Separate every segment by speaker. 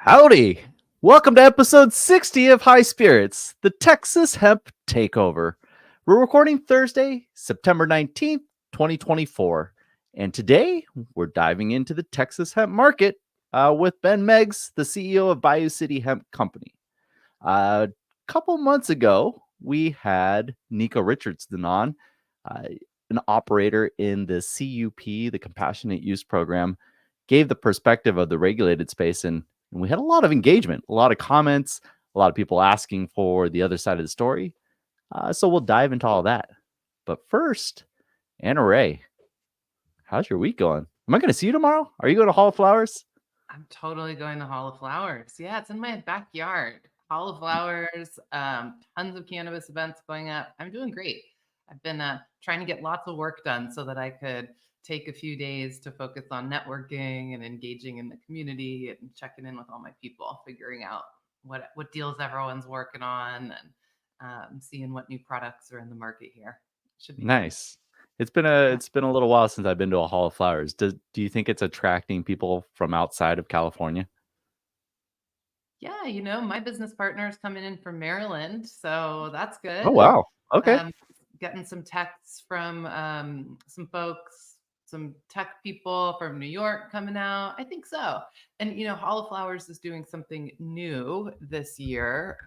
Speaker 1: Howdy! Welcome to episode 60 of High Spirits, the Texas Hemp Takeover. We're recording Thursday, September 19th, 2024. And today, we're diving into the Texas hemp market with Ben Meggs, the CEO of Bayou City Hemp Company. A couple months ago, we had Nico Richardson on, an operator in the CUP, the Compassionate Use Program, gave the perspective of the regulated space, and we had a lot of engagement, a lot of comments, a lot of people asking for the other side of the story. So we'll dive into all that. But first, AnnaRae, how's your week going? Am I going to see you tomorrow? Are you going to Hall of Flowers?
Speaker 2: I'm totally going to Hall of Flowers. Yeah, it's in my backyard. Hall of Flowers, tons of cannabis events going up. I'm doing great. I've been trying to get lots of work done so that I could take a few days to focus on networking and engaging in the community and checking in with all my people, figuring out what deals everyone's working on and seeing what new products are in the market here. Should be fun.
Speaker 1: Nice. It's been a little while since I've been to a Hall of Flowers. Do you think it's attracting people from outside of California?
Speaker 2: Yeah, my business partner is coming in from Maryland, so that's
Speaker 1: Oh
Speaker 2: good. And
Speaker 1: wow. Okay.
Speaker 2: getting some texts from some folks, some tech people from New York coming out. I think so. And Hall of Flowers is doing something new this year,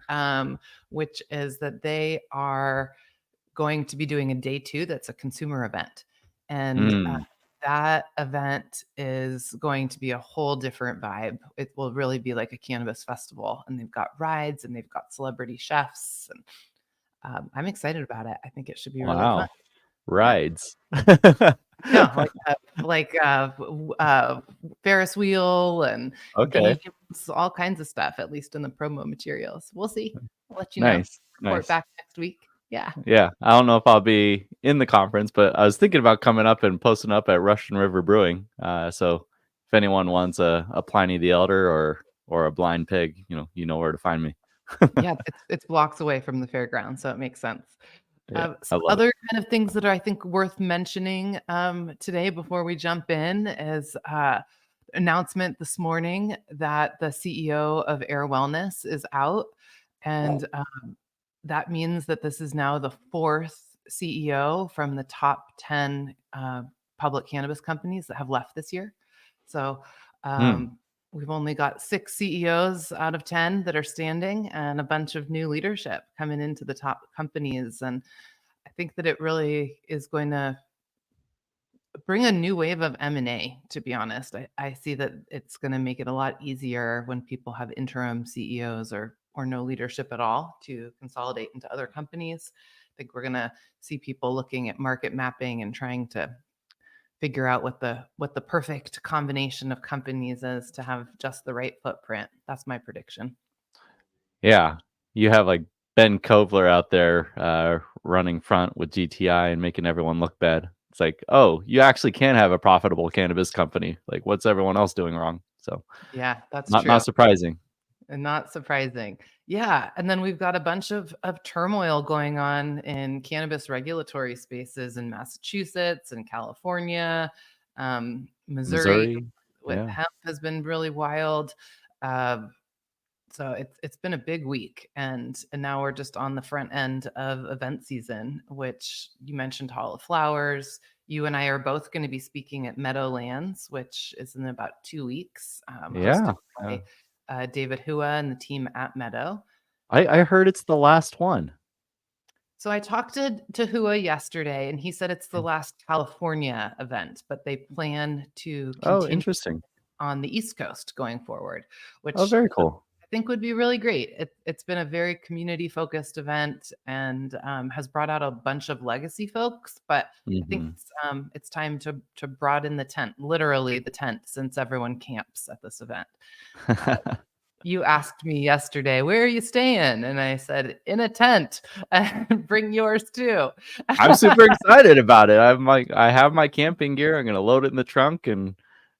Speaker 2: which is that they are going to be doing a day 2 that's a consumer event. And
Speaker 1: Mm.
Speaker 2: that event is going to be a whole different vibe. It will really be like a cannabis festival, and they've got rides and they've got celebrity chefs. And I'm excited about it. I think it should be really fun.
Speaker 1: Wow.
Speaker 2: Yeah.
Speaker 1: Rides.
Speaker 2: Yeah, like Ferris wheel and
Speaker 1: Okay.
Speaker 2: games, all kinds of stuff, at least in the promo materials. We'll see. I'll let you know.
Speaker 1: Nice.
Speaker 2: Report
Speaker 1: Nice.
Speaker 2: back next week. Yeah.
Speaker 1: Yeah. I don't know if I'll be in the conference, but I was thinking about coming up and posting up at Russian River Brewing. So if anyone wants a Pliny the Elder or a blind pig, you know where to find me.
Speaker 2: Yeah, it's blocks away from the fairground, so it makes sense.
Speaker 1: Yeah. I
Speaker 2: Some
Speaker 1: love it.
Speaker 2: other kind of things that are, I think, worth mentioning today before we jump in is announcement this morning that the CEO of 𝘗𝘗𝘮 is out, and that means that this is now the 4th CEO from the top 10 public cannabis companies that have left this year. So
Speaker 1: Hmm.
Speaker 2: we've only got 6 CEOs out of 10 that are standing, and a bunch of new leadership coming into the top companies. And I think that it really is going to bring a new wave of M&A, to be honest. I see that it's going to make it a lot easier when people have interim CEOs or no leadership at all to consolidate into other companies. I think we're going to see people looking at market mapping and trying to figure out what the perfect combination of companies is to have just the right footprint. That's my prediction.
Speaker 1: Yeah. You have like Ben Kovler out there running front with GTI and making everyone look bad. It's like, oh, you actually can have a profitable cannabis company. Like, what's everyone else doing wrong? So,
Speaker 2: Yeah, that's
Speaker 1: not
Speaker 2: true.
Speaker 1: surprising.
Speaker 2: And not surprising. Yeah, and then we've got a bunch of turmoil going on in cannabis regulatory spaces in Massachusetts and California, Missouri
Speaker 1: Missouri.
Speaker 2: with
Speaker 1: Yeah.
Speaker 2: hemp has been really wild. Uh, so it's been a big week, and now we're just on the front end of event season, which you mentioned Hall of Flowers. You and I are both going to be speaking at Meadowlands, which is in about 2 weeks,
Speaker 1: Yeah.
Speaker 2: hosted
Speaker 1: Yeah.
Speaker 2: by David 𝘬𝘓 and the team at Meadow.
Speaker 1: I heard it's the last one.
Speaker 2: So I talked to 𝘬𝘓 yesterday, and he said it's the last California event, but they plan to
Speaker 1: Oh,
Speaker 2: continue
Speaker 1: interesting.
Speaker 2: on the East Coast going forward,
Speaker 1: Oh,
Speaker 2: which
Speaker 1: very cool.
Speaker 2: I think would be really great. It's been a very community focused event and has brought out a bunch of legacy folks, but I think
Speaker 1: Hmm.
Speaker 2: it's time to broaden the tent, literally the tent, since everyone camps at this event. Uh, you asked me yesterday, where are you staying? And I said, in a tent. Bring yours too.
Speaker 1: I'm super excited about it. I have my camping gear. I'm gonna load it in the trunk, and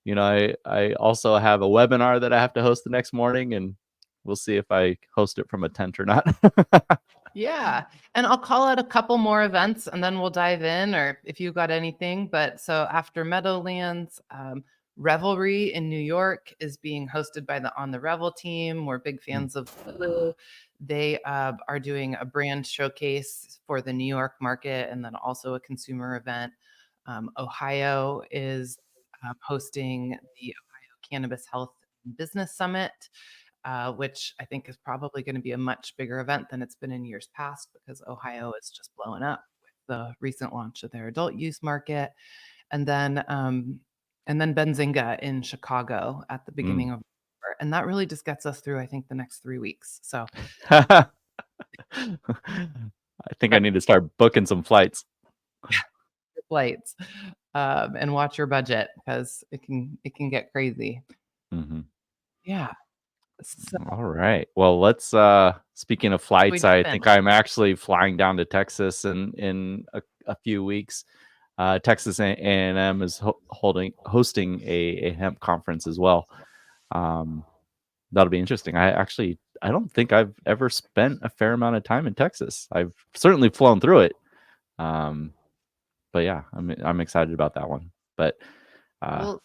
Speaker 1: I also have a webinar that I have to host the next morning, and we'll see if I host it from a tent or not.
Speaker 2: Yeah. And I'll call out a couple more events and then we'll dive in, or if you've got anything. But so after Meadowlands, Revelry in New York is being hosted by the On the Revel team. We're big fans of Lulu. They are doing a brand showcase for the New York market and then also a consumer event. Ohio is hosting the Ohio Cannabis Health and Business Summit, which I think is probably going to be a much bigger event than it's been in years past because Ohio is just blowing up with the recent launch of their adult use market. And then Benzinga in Chicago at the beginning of November. And that really just gets us through, I think, the next 3 weeks. So
Speaker 1: I think I need to start booking some flights.
Speaker 2: Flights and watch your budget because it can get crazy. Yeah. So
Speaker 1: All right. Well, let's speaking of flights, I think I'm actually flying down to Texas in a few weeks. Texas A&M is hosting a hemp conference as well. That'll be interesting. I don't think I've ever spent a fair amount of time in Texas. I've certainly flown through it. But yeah, I'm excited about that one. But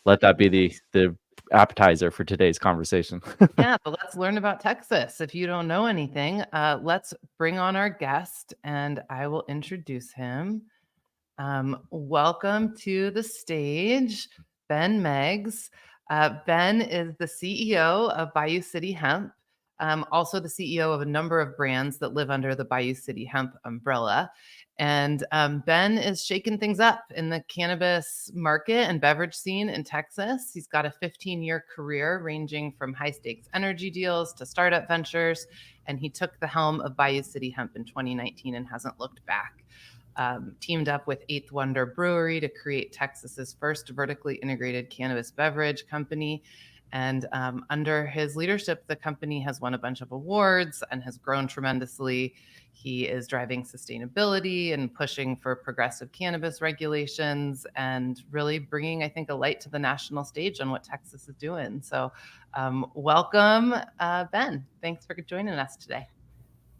Speaker 1: let that be the appetizer for today's conversation.
Speaker 2: Yeah, but let's learn about Texas. If you don't know anything, let's bring on our guest and I will introduce him. Welcome to the stage, Ben Meggs. Ben is the CEO of Bayou City Hemp, also the CEO of a number of brands that live under the Bayou City Hemp umbrella. And Ben is shaking things up in the cannabis market and beverage scene in Texas. He's got a 15-year career ranging from high-stakes energy deals to startup ventures. And he took the helm of Bayou City Hemp in 2019 and hasn't looked back. Teamed up with 𝘏𝘦𝘮𝘋𝘪𝘵 to create Texas's first vertically integrated cannabis beverage company. And under his leadership, the company has won a bunch of awards and has grown tremendously. He is driving sustainability and pushing for progressive cannabis regulations and really bringing, I think, a light to the national stage on what Texas is doing. So welcome, Ben. Thanks for joining us today.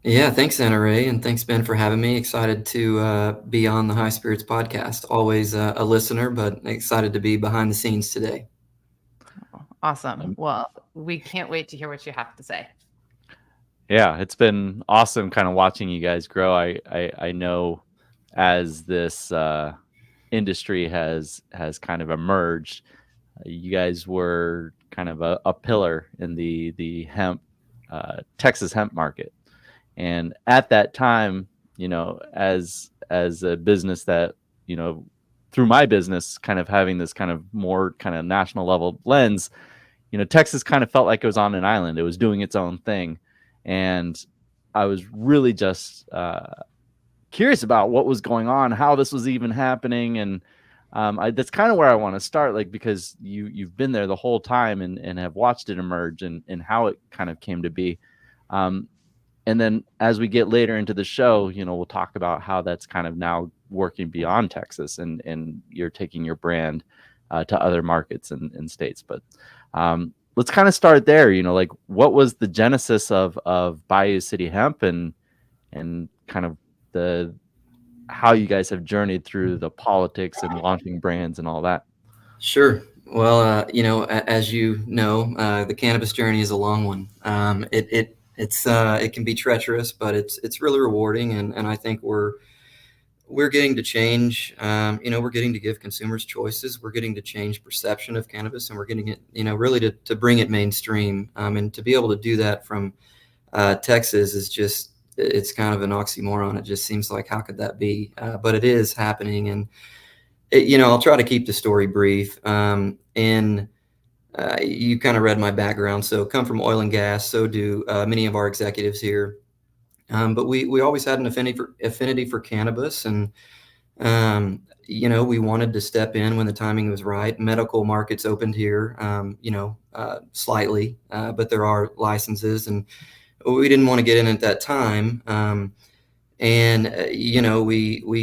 Speaker 3: Yeah, thanks, AnnaRae, and thanks, Ben, for having me. Excited to be on the High Spirits podcast. Always a listener, but excited to be behind the scenes today.
Speaker 2: Awesome. Well, we can't wait to hear what you have to say.
Speaker 1: Yeah, it's been awesome kind of watching you guys grow. I know as this industry has kind of emerged, you guys were kind of a pillar in the hemp Texas hemp market. And at that time, as a business that, through my business, kind of having this kind of more kind of national level lens, Texas kind of felt like it was on an island. It was doing its own thing. And I was really just curious about what was going on, how this was even happening. And that's kind of where I want to start, like, because you've been there the whole time and have watched it emerge and how it kind of came to be. And then as we get later into the show, we'll talk about how that's kind of now working beyond Texas and you're taking your brand to other markets and states. But let's kind of start there, like what was the genesis of Bayou City Hemp and kind of how you guys have journeyed through the politics and launching brands and all that.
Speaker 3: Sure. Well, as you know, the cannabis journey is a long one. It can be treacherous, but it's really rewarding, and I think we're getting to change. We're getting to give consumers choices. We're getting to change perception of cannabis, and we're getting it, really to bring it mainstream. And to be able to do that from Texas is just, it's kind of an oxymoron. It just seems like, how could that be? But it is happening, and I'll try to keep the story brief. You kind of read my background. So come from oil and gas. So do many of our executives here. But we always had an affinity for cannabis. And, we wanted to step in when the timing was right. Medical markets opened here, slightly, but there are licenses. And we didn't want to get in at that time. We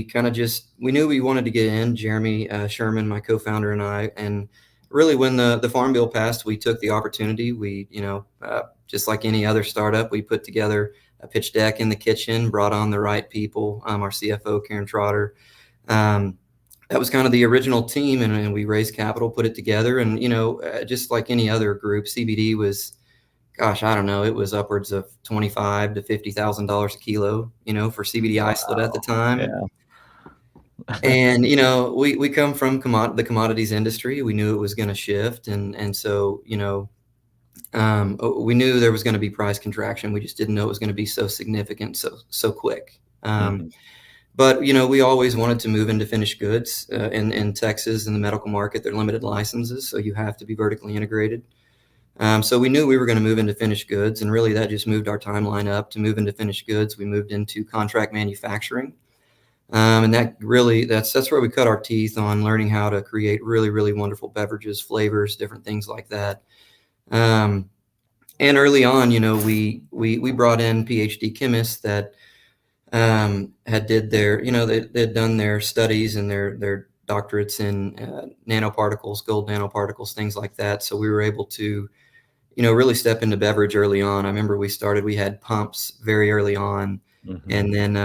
Speaker 3: kind of we knew we wanted to get in, Jeremy Sherman, my co-founder, and I. And really, when the Farm Bill passed, we took the opportunity. We, just like any other startup, we put together a pitch deck in the kitchen, brought on the right people, our CFO, Karen Trotter, that was kind of the original team, and we raised capital, put it together. And, just like any other group, CBD was, gosh, I don't know, it was upwards of $25,000 to $50,000 a kilo, for CBD isolate at the time.
Speaker 1: Yeah.
Speaker 3: And, we come from the commodities industry. We knew it was going to shift. And so, we knew there was going to be price contraction. We just didn't know it was going to be so significant, so quick. But, we always wanted to move into finished goods. In Texas, in the medical market, they're limited licenses, so you have to be vertically integrated. So we knew we were going to move into finished goods, and really that just moved our timeline up. To move into finished goods, we moved into contract manufacturing. And that's where we cut our teeth on learning how to create really, really wonderful beverages, flavors, different things like that. And early on, we brought in PhD chemists that had did their, they'd done their studies and their doctorates in nanoparticles, gold nanoparticles, things like that. So we were able to, really step into beverage early on. I remember we had pumps very early on. And then,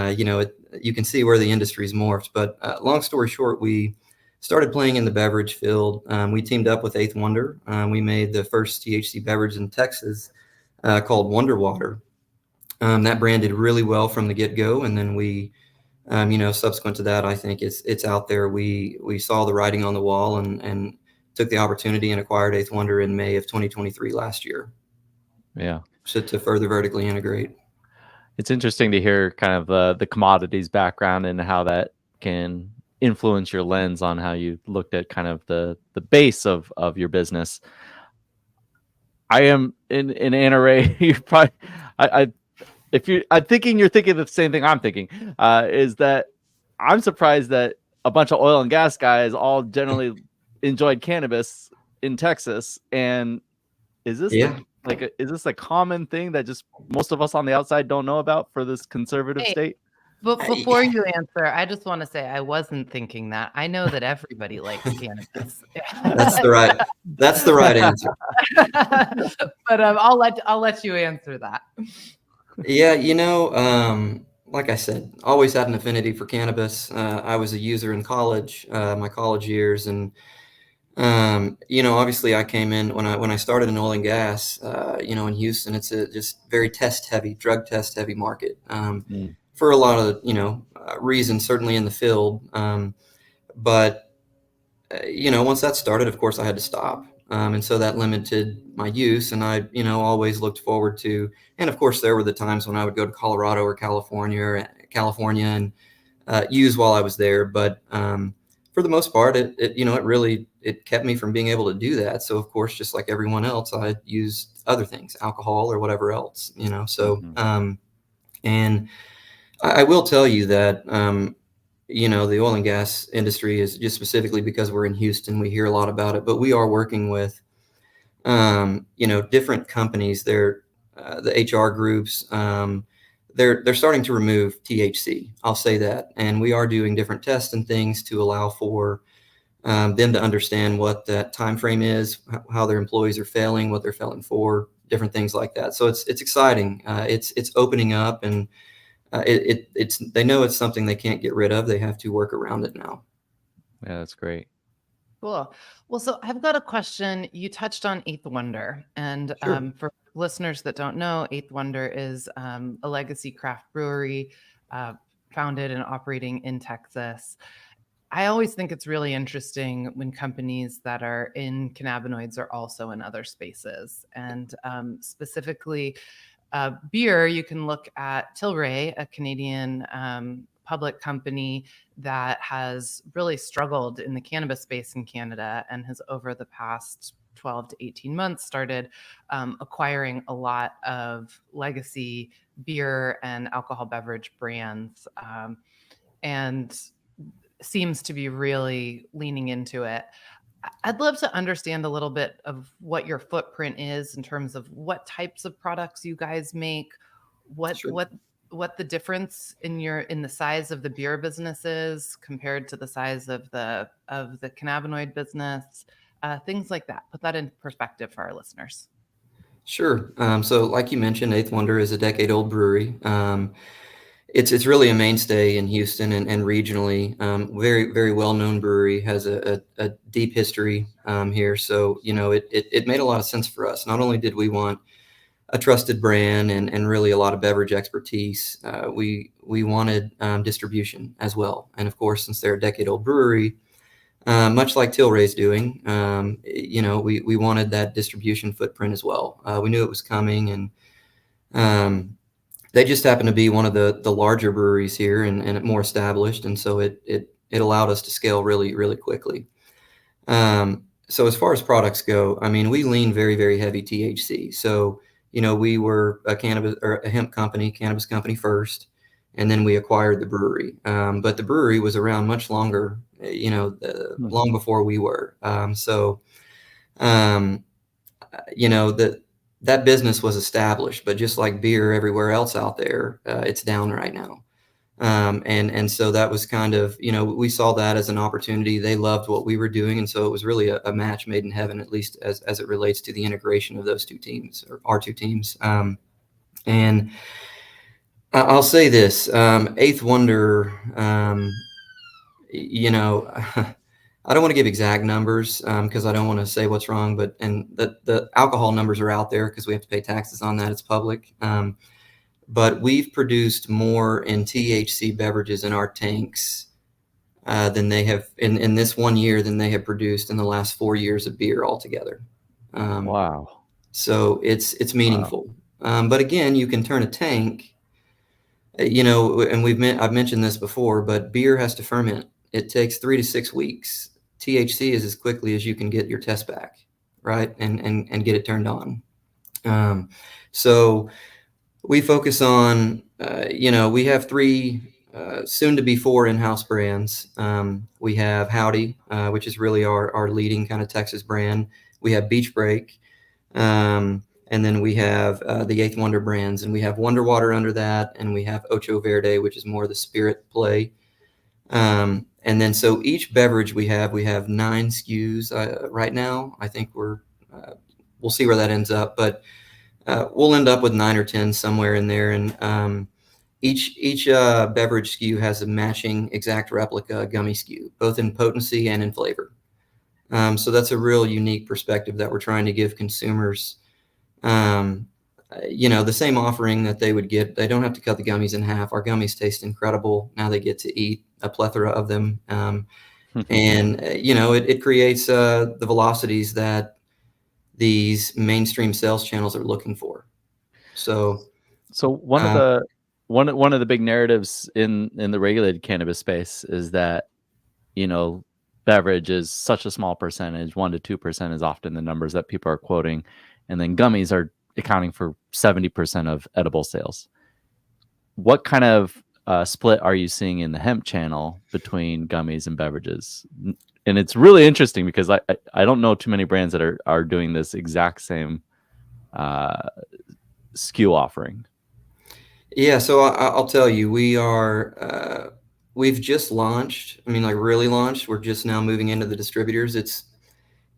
Speaker 3: you can see where the industry's morphed. But long story short, we started playing in the beverage field. We teamed up with 𝘏𝘦𝘮𝘮𝘀. We made the first THC beverage in Texas called Wonder Water. That branded really well from the get-go. And then we, subsequent to that, I think it's out there. We saw the writing on the wall and took the opportunity and acquired 𝘏𝘏𝘮𝘮𝘮 in May of 2023 last year.
Speaker 1: Yeah.
Speaker 3: So to further vertically integrate.
Speaker 1: It's interesting to hear kind of the commodities background and how that can influence your lens on how you looked at kind of the base of your business. I am in AnnaRae. You probably, I'm thinking you're thinking the same thing I'm thinking. Is that I'm surprised that a bunch of oil and gas guys all generally enjoyed cannabis in Texas. And is this is this a common thing that just most of us on the outside don't know about for this conservative state?
Speaker 2: But before you answer, I just want to say I wasn't thinking that. I know that everybody likes cannabis.
Speaker 3: That's the right answer.
Speaker 2: But I'll let you answer that.
Speaker 3: Yeah, like I said, always had an affinity for cannabis. I was a user in college, my college years, and obviously I came in when I started in oil and gas. In Houston, it's a just very drug test heavy market. For a lot of reasons, certainly in the field. But once that started, of course, I had to stop. And so that limited my use, and I, always looked forward to, and of course, there were the times when I would go to Colorado or California and use while I was there. But for the most part, it kept me from being able to do that. So of course, just like everyone else, I used other things, alcohol or whatever else, so, and I will tell you that, the oil and gas industry is just specifically because we're in Houston, we hear a lot about it, but we are working with, different companies. They're the HR groups. They're starting to remove THC. I'll say that. And we are doing different tests and things to allow for them to understand what that time frame is, how their employees are failing, what they're failing for, different things like that. So it's exciting. It's opening up, and they know it's something they can't get rid of. They have to work around it now.
Speaker 1: Yeah, that's great.
Speaker 2: Cool. Well, so I've got a question. You touched on 𝘏𝘏𝘮𝘮𝘮, and
Speaker 3: Sure.
Speaker 2: For listeners that don't know, 𝘏𝘏𝘮𝘮𝘮 is a legacy craft brewery founded and operating in Texas. I always think it's really interesting when companies that are in cannabinoids are also in other spaces, and specifically beer. You can look at 𝘮𝘮𝘋, a Canadian public company that has really struggled in the cannabis space in Canada and has over the past 12 to 18 months started acquiring a lot of legacy beer and alcohol beverage brands, and seems to be really leaning into it. I'd love to understand a little bit of what your footprint is in terms of what types of products you guys make,
Speaker 3: Sure.
Speaker 2: what the difference in the size of the beer business is compared to the size of the cannabinoid business, things like that. Put that in perspective for our listeners.
Speaker 3: Sure. So like you mentioned, 𝘏𝘏𝘮𝘮𝘮𝘮 is a decade-old brewery. It's really a mainstay in Houston and regionally. Very, very well-known brewery, has a deep history here. So, it made a lot of sense for us. Not only did we want a trusted brand and really a lot of beverage expertise, we wanted distribution as well. And of course, since they're a decade-old brewery, much like Tilray's doing, we wanted that distribution footprint as well. We knew it was coming, and they just happen to be one of the larger breweries here and more established, and so it allowed us to scale really, really quickly. So as far as products go, I mean, we lean very, very heavy THC. So, we were a hemp company, cannabis company first, and then we acquired the brewery. But the brewery was around much longer, long before we were. That business was established, but just like beer everywhere else out there, it's down right now. And so that was kind of, we saw that as an opportunity. They loved what we were doing. And so it was really a match made in heaven, at least as it relates to the integration of those two teams, or our two teams. And I'll say this, Eighth Wonder, I don't want to give exact numbers because I don't want to say what's wrong, and the alcohol numbers are out there because we have to pay taxes on that. It's public. But we've produced more in THC beverages in our tanks than they have in this 1 year than they have produced in the last 4 years of beer altogether.
Speaker 1: Wow.
Speaker 3: So it's meaningful. Wow. But again, you can turn a tank, and I've mentioned this before, but beer has to ferment. It takes 3 to 6 weeks. THC is as quickly as you can get your test back, right? And get it turned on. So we focus on, we have 3, soon to be 4 in-house brands. We have Howdy, which is really our leading kind of Texas brand. We have Beach Break. And then we have the Eighth Wonder brands, and we have Wonder Water under that. And we have 𝘉𝘢𝘴 𝘗𝘗𝘴, which is more the spirit play. And then so each beverage we have 9 SKUs right now. I think we'll see where that ends up, but we'll end up with 9 or 10 somewhere in there. And each beverage SKU has a matching exact replica gummy SKU, both in potency and in flavor. So that's a real unique perspective that we're trying to give consumers. The same offering that they would get. They don't have to cut the gummies in half. Our gummies taste incredible. Now they get to eat a plethora of them. It creates the velocities that these mainstream sales channels are looking for. So
Speaker 1: one of the big narratives in the regulated cannabis space is that, beverage is such a small percentage, 1 to 2% is often the numbers that people are quoting. And then gummies are accounting for 70% of edible sales. What kind of split are you seeing in the hemp channel between gummies and beverages? And it's really interesting because I don't know too many brands that are doing this exact same SKU offering.
Speaker 3: Yeah, so I'll tell you, we've just launched. I mean, like really launched. We're just now moving into the distributors.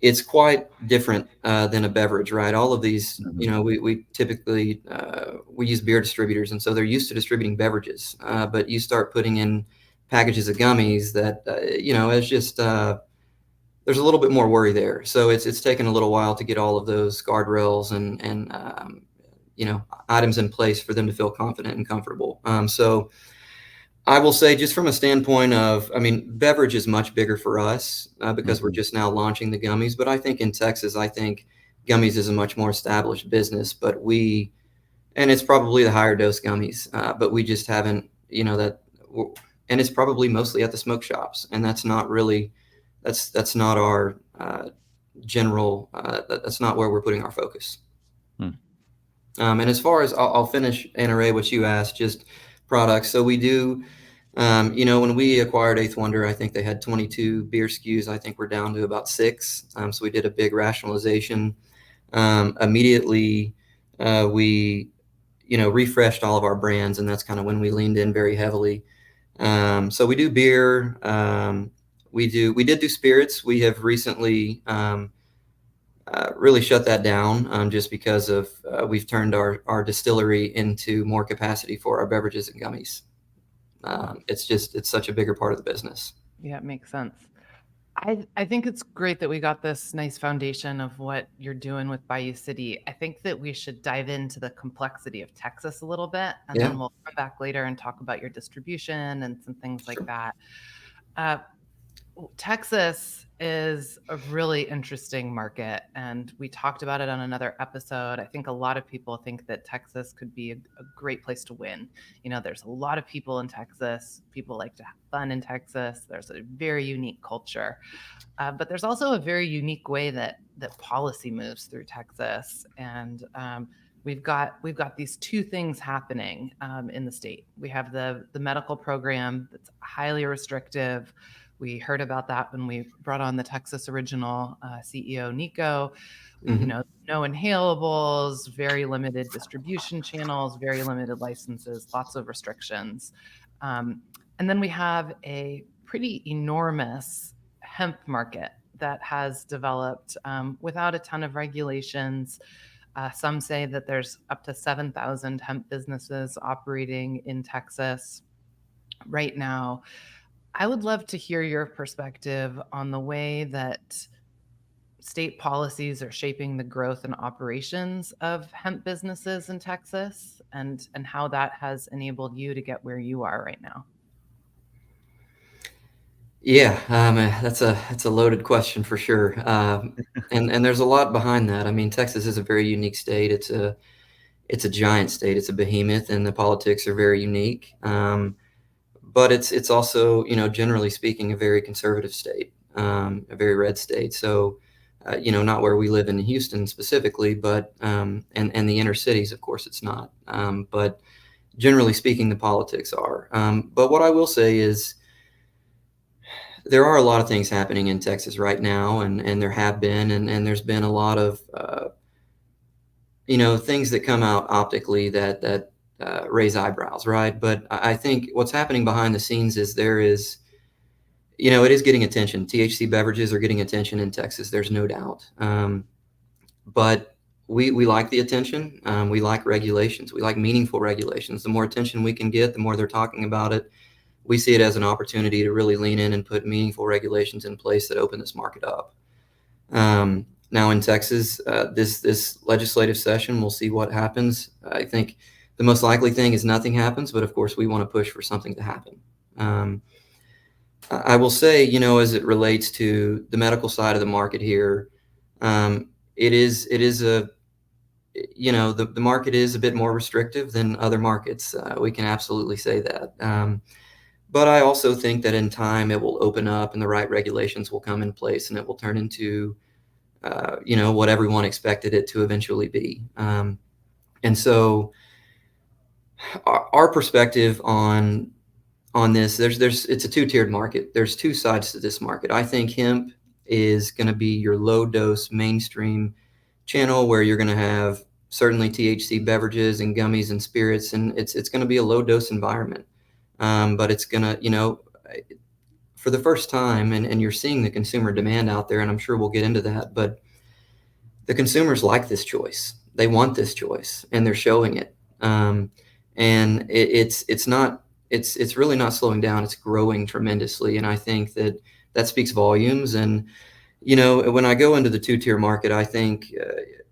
Speaker 3: It's quite different than a beverage, right? All of these, we typically we use beer distributors, and so they're used to distributing beverages. But you start putting in packages of gummies that, it's just there's a little bit more worry there. So it's taken a little while to get all of those guardrails and items in place for them to feel confident and comfortable. So I will say, just from a standpoint of, beverage is much bigger for us because we're just now launching the gummies. But I think in Texas, gummies is a much more established business. But and it's probably the higher dose gummies, but we just haven't, and it's probably mostly at the smoke shops. And that's not really, that's not our general, that's not where we're putting our focus. And as far as, I'll finish, AnnaRae, what you asked, just products. So we do, when we acquired Eighth Wonder, I think they had 22 beer SKUs. I think we're down to about 6. So we did a big rationalization. Immediately, we, refreshed all of our brands, and that's kind of when we leaned in very heavily. So we do beer. We did do spirits. We have recently really shut that down just because of we've turned our distillery into more capacity for our beverages and gummies. It's such a bigger part of the business.
Speaker 2: Yeah, it makes sense. I think it's great that we got this nice foundation of what you're doing with Bayou City. I think that we should dive into the complexity of Texas a little bit, and
Speaker 3: Yeah.
Speaker 2: then we'll come back later and talk about your distribution and some things like
Speaker 3: Sure.
Speaker 2: that. Uh, Texas is a really interesting market, and we talked about it on another episode. I think a lot of people think that Texas could be a great place to win. You know, there's a lot of people in Texas. People like to have fun in Texas. There's a very unique culture. But there's also a very unique way that policy moves through Texas, and we've got these two things happening in the state. We have the medical program that's highly restrictive. We heard about that when we brought on the Texas Original CEO Nico. You know, no inhalables, very limited distribution channels, very limited licenses, lots of restrictions. And then we have a pretty enormous hemp market that has developed without a ton of regulations. Some say that there's up to 7,000 hemp businesses operating in Texas right now. I would love to hear your perspective on the way that state policies are shaping the growth and operations of hemp businesses in Texas, and how that has enabled you to get where you are right now.
Speaker 3: Yeah, that's a loaded question for sure, and there's a lot behind that. I mean, Texas is a very unique state. It's a giant state. It's a behemoth, and the politics are very unique. But it's also, you know, generally speaking, a very conservative state, a very red state. So, you know, not where we live in Houston specifically, but and the inner cities, of course, it's not. But generally speaking, the politics are. But what I will say is, there are a lot of things happening in Texas right now, and there have been, and there's been a lot of, you know, things that come out optically that raise eyebrows, right? But I think what's happening behind the scenes is there is, you know, it is getting attention. THC beverages are getting attention in Texas. There's no doubt. But we like the attention. We like regulations. We like meaningful regulations. The more attention we can get, the more they're talking about it. We see it as an opportunity to really lean in and put meaningful regulations in place that open this market up. Now in Texas, this legislative session, we'll see what happens. I think the most likely thing is nothing happens, but of course we want to push for something to happen. I will say, you know, as it relates to the medical side of the market here, it is a, you know, the market is a bit more restrictive than other markets. We can absolutely say that. But I also think that in time it will open up and the right regulations will come in place and it will turn into, you know, what everyone expected it to eventually be. And so our perspective on this, it's a two-tiered market. There's two sides to this market. I think hemp is going to be your low dose mainstream channel where you're going to have certainly THC beverages and gummies and spirits, and it's going to be a low dose environment. But it's going to, you know, for the first time, and you're seeing the consumer demand out there, and I'm sure we'll get into that, but the consumers like this choice. They want this choice, and they're showing it. And it's really not slowing down. It's growing tremendously. And I think that speaks volumes. And, you know, when I go into the two-tier market, I think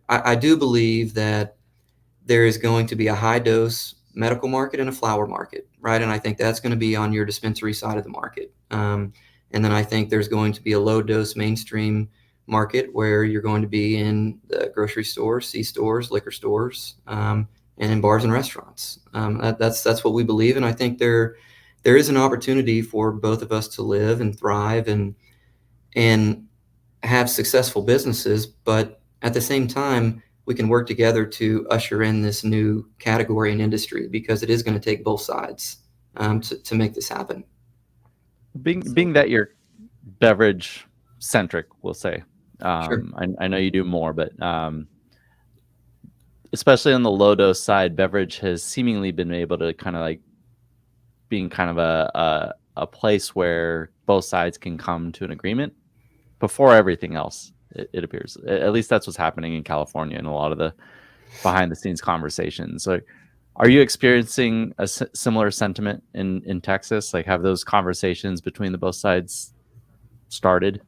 Speaker 3: I do believe that there is going to be a high dose medical market and a flower market, right? And I think that's going to be on your dispensary side of the market. And then I think there's going to be a low dose mainstream market where you're going to be in the grocery stores, C-stores, liquor stores, and in bars and restaurants. That's what we believe. And I think there is an opportunity for both of us to live and thrive and have successful businesses. But at the same time, we can work together to usher in this new category and industry, because it is going to take both sides to make this happen.
Speaker 1: Being that you're beverage centric, we'll say,
Speaker 3: Sure.
Speaker 1: I know you do more, but especially on the low dose side, beverage has seemingly been able to kind of like being kind of a place where both sides can come to an agreement before everything else. It appears, at least that's what's happening in California and a lot of the behind the scenes conversations. So Are you experiencing a similar sentiment in Texas? Like, have those conversations between the both sides started?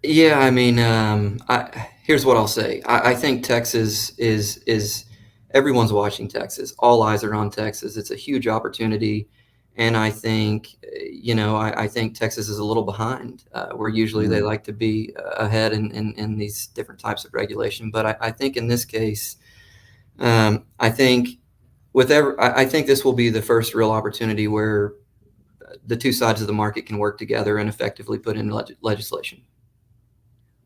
Speaker 3: Yeah, I mean, here's what I'll say. I think Texas is everyone's watching Texas. All eyes are on Texas. It's a huge opportunity, and I think I think Texas is a little behind. Where usually they like to be ahead in these different types of regulation, but I think in this case, I think I think this will be the first real opportunity where the two sides of the market can work together and effectively put in legislation.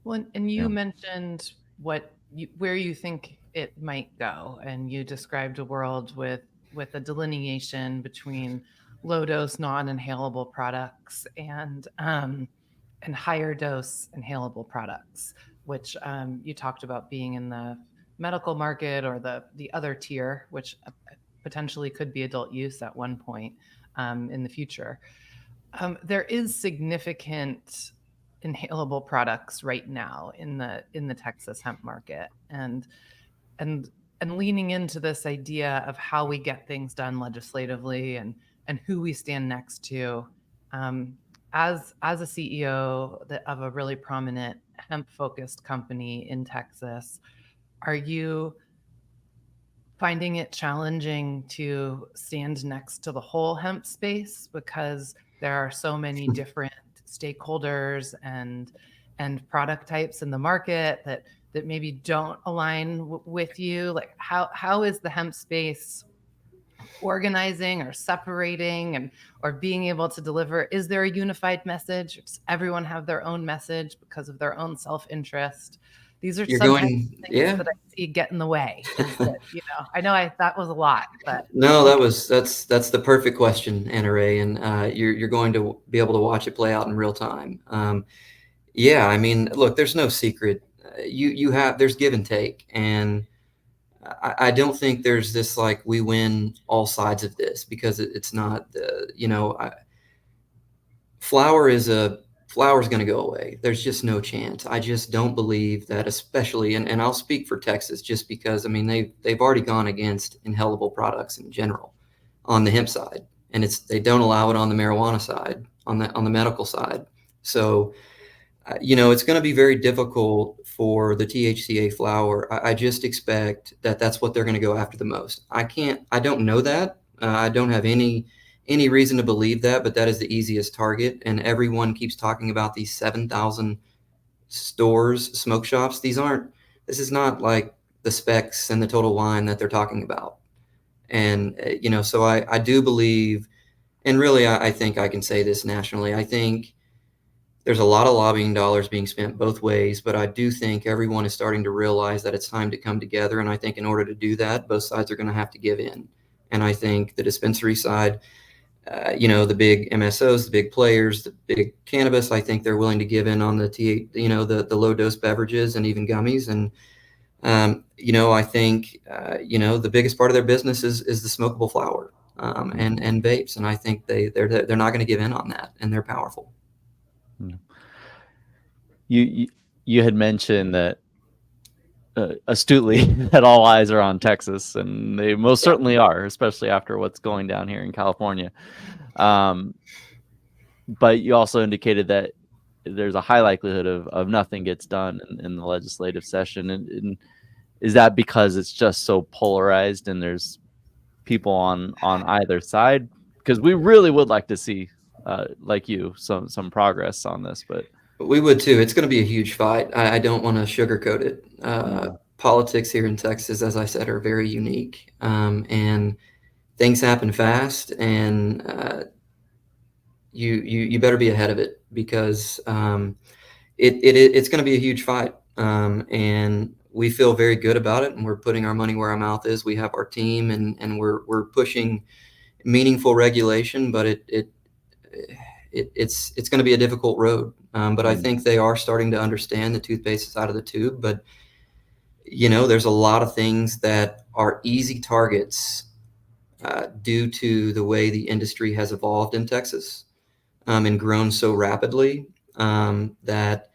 Speaker 2: Well, and you mentioned where you think it might go, and you described a world with a delineation between low dose non-inhalable products and higher dose inhalable products, which you talked about being in the medical market or the other tier, which potentially could be adult use at one point in the future. There is significant inhalable products right now in the Texas hemp market, and leaning into this idea of how we get things done legislatively and who we stand next to. As a CEO of a really prominent hemp focused company in Texas, are you finding it challenging to stand next to the whole hemp space because there are so many different stakeholders and product types in the market that maybe don't align with you? Like, how is the hemp space organizing or separating or being able to deliver? Is there a unified message? Does everyone have their own message because of their own self-interest? These are sometimes things that I see get in the way. I know that was a lot, but
Speaker 3: no, that's the perfect question, AnnaRae, and you're going to be able to watch it play out in real time. Yeah, I mean, look, there's no secret. There's give and take, and I don't think there's this like we win all sides of this, because it's not. Flower's going to go away. There's just no chance. I just don't believe that, especially, and I'll speak for Texas just because, I mean, they've already gone against inhalable products in general on the hemp side, and they don't allow it on the marijuana side, on the medical side. So, it's going to be very difficult for the THCA flower. I just expect that that's what they're going to go after the most. I don't know that. I don't have any reason to believe that, but that is the easiest target. And everyone keeps talking about these 7,000 stores, smoke shops. This is not like the specs and the Total Wine that they're talking about. And, so I do believe, and really, I think I can say this nationally, I think there's a lot of lobbying dollars being spent both ways, but I do think everyone is starting to realize that it's time to come together. And I think in order to do that, both sides are going to have to give in. And I think the dispensary side, the big MSOs, the big players, the big cannabis, I think they're willing to give in on the low dose beverages and even gummies. And, I think, the biggest part of their business is the smokable flower and vapes. And I think they're not going to give in on that, and they're powerful.
Speaker 1: You had mentioned that astutely that all eyes are on Texas, and they most certainly are, especially after what's going down here in California. But you also indicated that there's a high likelihood of nothing gets done in the legislative session. And is that because it's just so polarized and there's people on either side? Because we really would like to see, like you, some progress on this, but
Speaker 3: we would too. It's going to be a huge fight. I don't want to sugarcoat it. Politics here in Texas, as I said, are very unique, and things happen fast. And you better be ahead of it, because it's going to be a huge fight. And we feel very good about it, and we're putting our money where our mouth is. We have our team, and we're pushing meaningful regulation, but it's going to be a difficult road. But I think they are starting to understand the toothpaste is out of the tube. But, there's a lot of things that are easy targets due to the way the industry has evolved in Texas and grown so rapidly that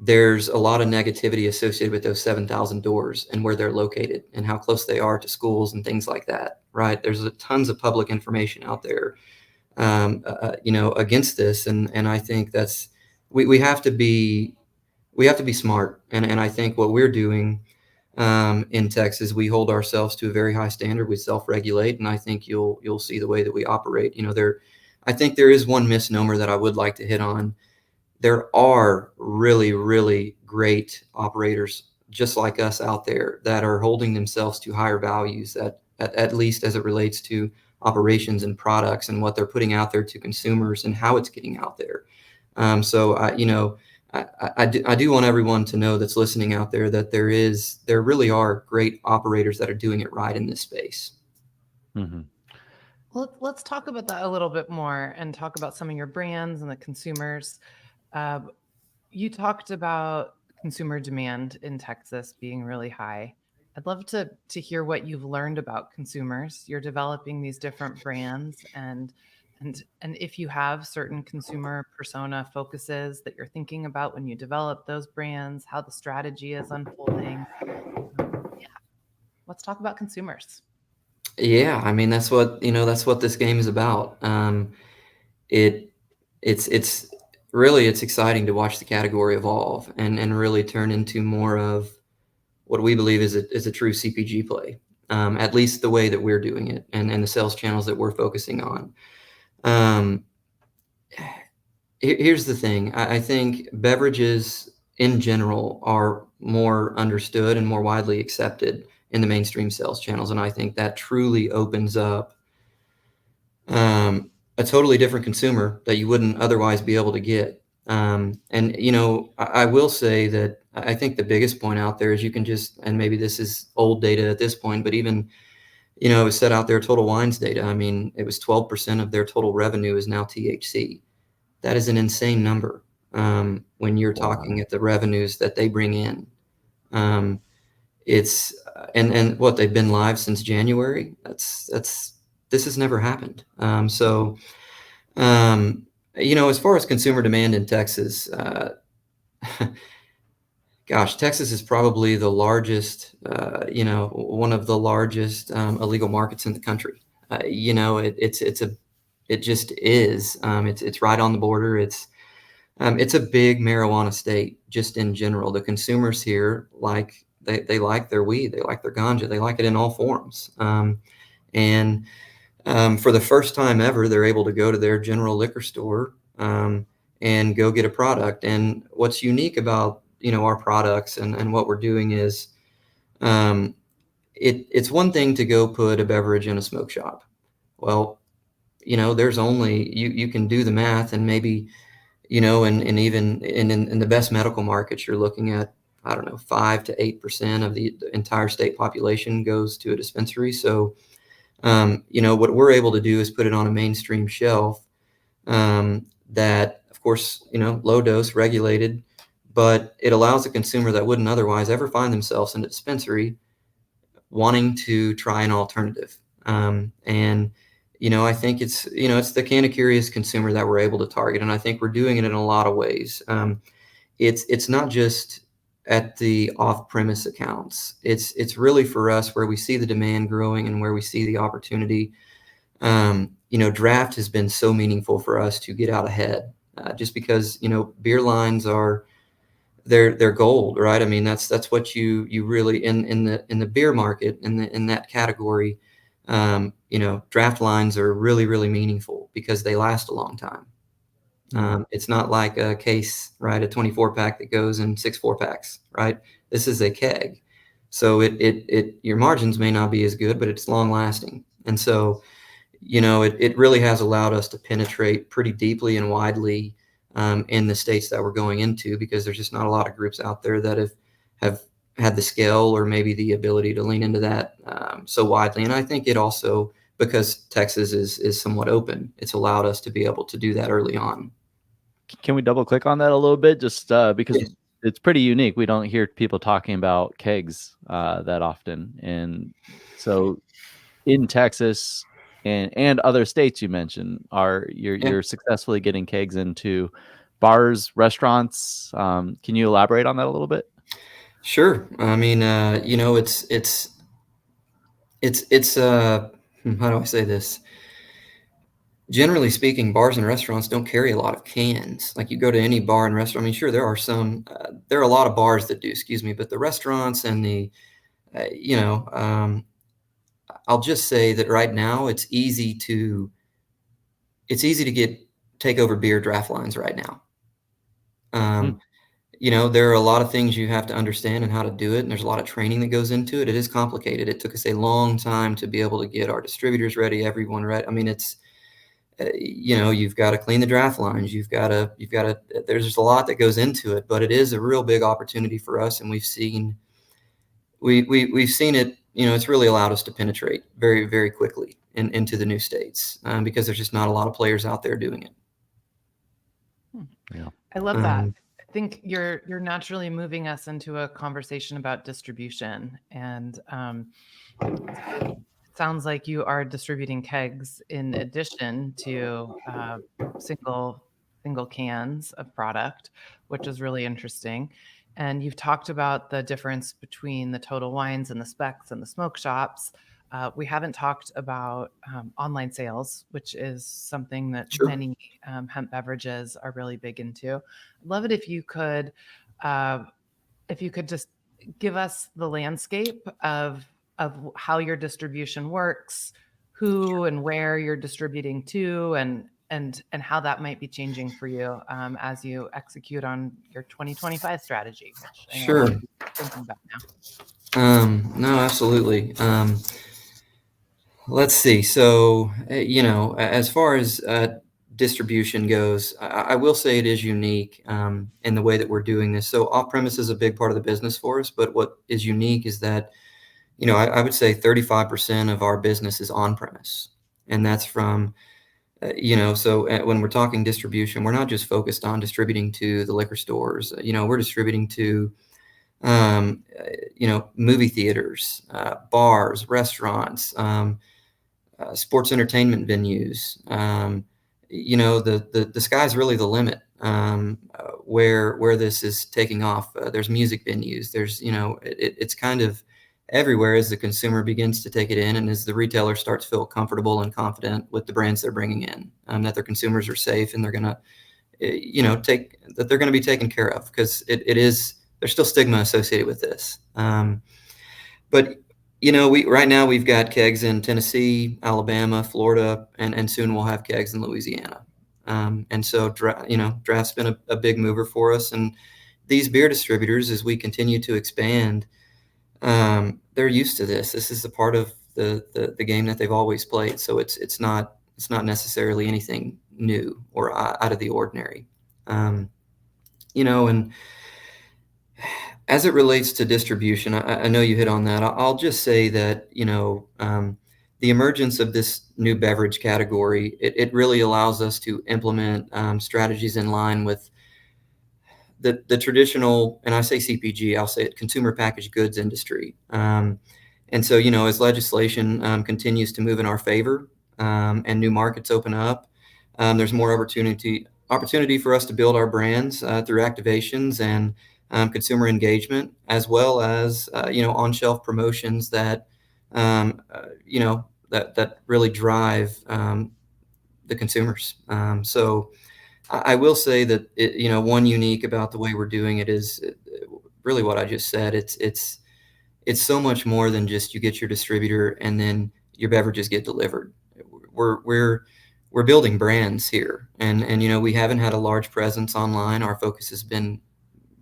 Speaker 3: there's a lot of negativity associated with those 7,000 doors and where they're located and how close they are to schools and things like that, right? There's tons of public information out there, against this. And I think we have to be smart. And I think what we're doing in Texas, we hold ourselves to a very high standard. We self-regulate, and I think you'll see the way that we operate. I think there is one misnomer that I would like to hit on. There are really, really great operators just like us out there that are holding themselves to higher values, at least as it relates to operations and products and what they're putting out there to consumers and how it's getting out there. So I do want everyone to know that's listening out there that there really are great operators that are doing it right in this space.
Speaker 1: Mm-hmm.
Speaker 2: Well, let's talk about that a little bit more and talk about some of your brands and the consumers. You talked about consumer demand in Texas being really high. I'd love to hear what you've learned about consumers. You're developing these different brands, and if you have certain consumer persona focuses that you're thinking about when you develop those brands, how the strategy is unfolding. Yeah, let's talk about consumers.
Speaker 3: Yeah, I mean that's what this game is about. It's really exciting to watch the category evolve and really turn into more of what we believe is a true CPG play, at least the way that we're doing it and the sales channels that we're focusing on. Here's the thing. I think beverages in general are more understood and more widely accepted in the mainstream sales channels, and I think that truly opens up a totally different consumer that you wouldn't otherwise be able to get. I will say that I think the biggest point out there is you can and maybe this is old data at this point, but even, it was set out there, Total Wine's data. I mean, it was 12% of their total revenue is now THC. That is an insane number when you're talking at the revenues that they bring in. It's and what they've been live since January. This has never happened. As far as consumer demand in Texas, gosh, Texas is probably the largest, one of the largest illegal markets in the country. It just is. It's right on the border. It's a big marijuana state just in general. The consumers here they like their weed, they like their ganja, they like it in all forms. For the first time ever, they're able to go to their general liquor store and go get a product. And what's unique about our products and what we're doing is it's one thing to go put a beverage in a smoke shop. Well, there's only you can do the math and maybe and even in the best medical markets, you're looking at, I don't know, 5 to 8% of the entire state population goes to a dispensary. So what we're able to do is put it on a mainstream shelf that, of course, low dose, regulated, but it allows a consumer that wouldn't otherwise ever find themselves in a dispensary wanting to try an alternative. I think it's the kind of curious consumer that we're able to target. And I think we're doing it in a lot of ways. It's not just at the off-premise accounts. It's really for us where we see the demand growing and where we see the opportunity. Draft has been so meaningful for us to get out ahead, just because beer lines they're gold, right? I mean that's what you really in the beer market in that category. Draft lines are really, really meaningful because they last a long time. It's not like a case, right? A 24 pack that goes in 6 4-packs, right? This is a keg. So your margins may not be as good, but it's long lasting. And so, it really has allowed us to penetrate pretty deeply and widely in the states that we're going into, because there's just not a lot of groups out there that have had the scale or maybe the ability to lean into that so widely. And I think it also, because Texas is somewhat open, it's allowed us to be able to do that early on.
Speaker 1: Can we double click on that a little bit? Just because it's pretty unique. We don't hear people talking about kegs that often. And so in Texas and other states you mentioned, you're successfully getting kegs into bars, restaurants. Can you elaborate on that a little bit?
Speaker 3: Sure. I mean, you know, how do I say this? Generally speaking, bars and restaurants don't carry a lot of cans. Like you go to any bar and restaurant, I mean, sure, there are some, there are a lot of bars that do, excuse me, but the restaurants and the, you know, I'll just say that right now it's easy to get Takeover beer draft lines right now. You know, there are a lot of things you have to understand and how to do it, and there's a lot of training that goes into it. It is complicated. It took us a long time to be able to get our distributors ready, everyone ready. I mean, it's, you know, you've got to clean the draft lines. You've got to, there's just a lot that goes into it, but it is a real big opportunity for us. And we've seen it, you know, it's really allowed us to penetrate very, very quickly into the new states because there's just not a lot of players out there doing it.
Speaker 2: Yeah. I love that. I think you're naturally moving us into a conversation about distribution, and it sounds like you are distributing kegs in addition to single cans of product, which is really interesting. And you've talked about the difference between the total wines and the specs and the smoke shops. We haven't talked about online sales, which is something that many hemp beverages are really big into. I'd love it if you could just give us the landscape of how your distribution works, who and where you're distributing to, and how that might be changing for you as you execute on your 2025 strategy, which I know you're thinking about now.
Speaker 3: No, absolutely. Let's see. So, you know, as far as distribution goes, I will say it is unique in the way that we're doing this. So off-premise is a big part of the business for us, but what is unique is that, you know, I would say 35% of our business is on-premise. And that's from, you know, so when we're talking distribution, we're not just focused on distributing to the liquor stores. You know, we're distributing to, you know, movie theaters, bars, restaurants, sports entertainment venues. You know, the sky's really the limit where this is taking off. There's music venues. There's, you know, it's kind of everywhere as the consumer begins to take it in, and as the retailer starts to feel comfortable and confident with the brands they're bringing in, that their consumers are safe and they're gonna, you know, that they're gonna be taken care of, because there's still stigma associated with this. But you know, right now we've got kegs in Tennessee, Alabama, Florida, and soon we'll have kegs in Louisiana. And so, you know, draft's been a big mover for us. And these beer distributors, as we continue to expand, they're used to this. This is a part of the game that they've always played. So it's not necessarily anything new or out of the ordinary. You know, and as it relates to distribution, I know you hit on that. I'll just say that, you know, the emergence of this new beverage category, it really allows us to implement strategies in line with the traditional, and I say CPG, I'll say it, consumer packaged goods industry. And so, you know, as legislation continues to move in our favor and new markets open up, there's more opportunity for us to build our brands through activations and consumer engagement, as well as, you know, on-shelf promotions that, you know, that really drive the consumers. So I will say that, you know, one unique about the way we're doing it is really what I just said. It's so much more than just you get your distributor and then your beverages get delivered. We're building brands here, and you know, we haven't had a large presence online. Our focus has been